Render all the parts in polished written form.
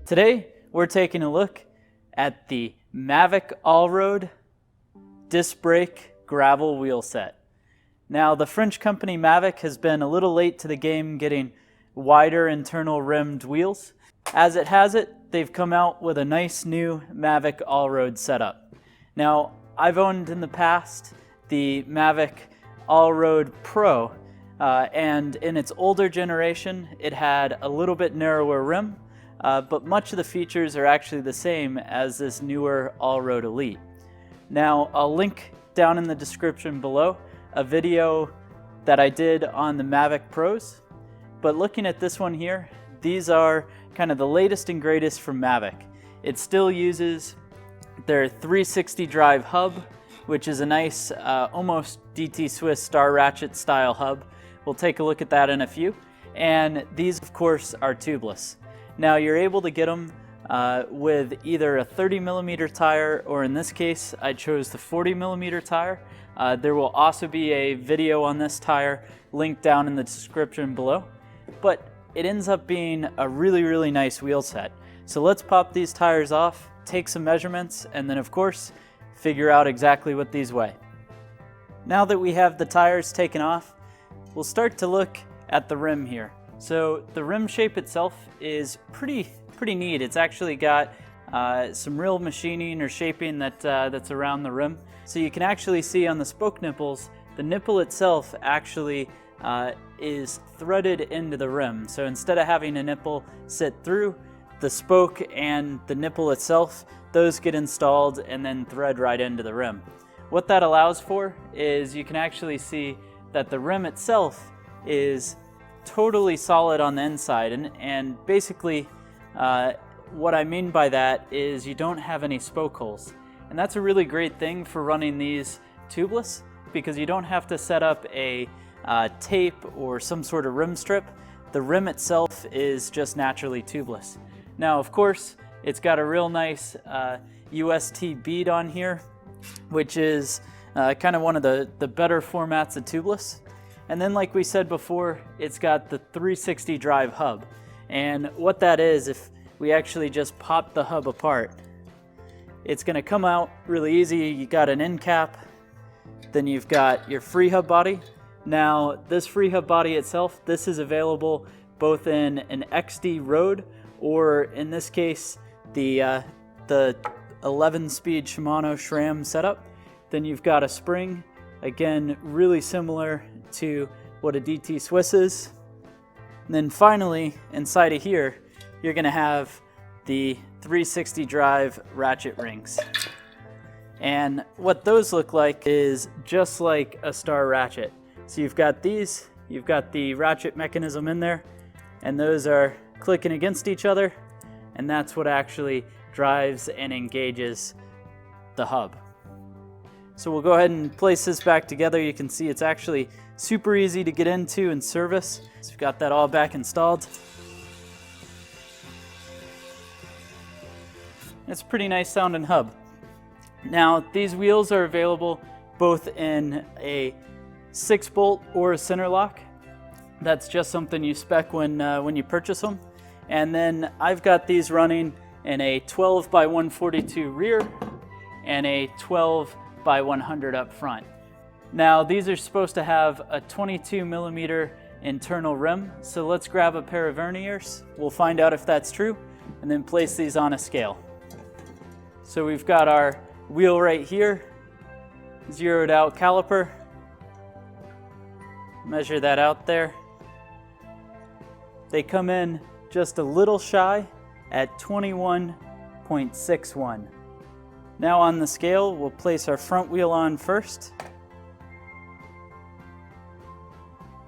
Today, we're taking a look at the Mavic Allroad disc brake gravel wheel set. Now, the French company Mavic has been a little late to the game getting wider internal rimmed wheels. As it has it, they've come out with a nice new Mavic Allroad setup. Now, I've owned in the past the Mavic Allroad Pro, and in its older generation, it had a little bit narrower rim, but much of the features are actually the same as this newer Allroad Elite. Now, I'll link down in the description below a video that I did on the Mavic Pros, but looking at this one here, these are kind of the latest and greatest from Mavic. It still uses their 360 drive hub, which is a nice, almost DT Swiss Star Ratchet style hub. We'll take a look at that in a few. And these, of course, are tubeless. Now, you're able to get them with either a 30mm tire, or in this case, I chose the 40mm tire. There will also be a video on this tire linked down in the description below. But it ends up being a really, really nice wheel set. So let's pop these tires off, take some measurements, and then, of course, figure out exactly what these weigh. Now that we have the tires taken off, we'll start to look at the rim here. So the rim shape itself is pretty neat. It's actually got some real machining or shaping that's around the rim. So you can actually see on the spoke nipples, the nipple itself actually is threaded into the rim. So instead of having a nipple sit through, the spoke and the nipple itself, those get installed and then thread right into the rim. What that allows for is you can actually see that the rim itself is totally solid on the inside, and basically what I mean by that is you don't have any spoke holes, and that's a really great thing for running these tubeless, because you don't have to set up a tape or some sort of rim strip. The rim itself is just naturally tubeless. Now, of course, it's got a real nice UST bead on here, which is kind of one of the better formats of tubeless. And then, like we said before, it's got the 360 drive hub. And what that is, if we actually just pop the hub apart, it's going to come out really easy. You got an end cap, then you've got your free hub body. Now, this free hub body itself, this is available both in an XD Road, or in this case, the 11-speed Shimano SRAM setup. Then you've got a spring, again, really similar to what a DT Swiss is. And then finally, inside of here, you're gonna have the 360 drive ratchet rings. And what those look like is just like a Star Ratchet. So you've got these, you've got the ratchet mechanism in there, and those are clicking against each other, and that's what actually drives and engages the hub. So we'll go ahead and place this back together. You can see it's actually super easy to get into and service. So we've got that all back installed. It's a pretty nice sounding hub. Now, these wheels are available both in a 6-bolt or a center lock. That's just something you spec when you purchase them. And then I've got these running in a 12 by 142 rear and a 12 by 100 up front. Now, these are supposed to have a 22mm internal rim, so let's grab a pair of verniers. We'll find out if that's true, and then place these on a scale. So we've got our wheel right here, zeroed out caliper. Measure that out there. They come in just a little shy at 21.61. Now on the scale, we'll place our front wheel on first.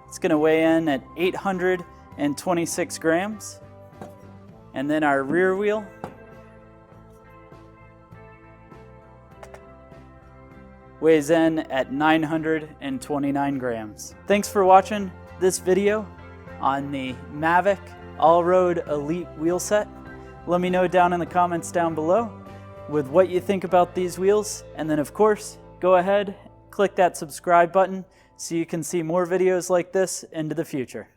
It's going to weigh in at 826 grams. And then our rear wheel weighs in at 929 grams. Thanks for watching this video on the Mavic Allroad Elite wheel set. Let me know down in the comments down below with what you think about these wheels, and then of course go ahead, click that subscribe button so you can see more videos like this into the future.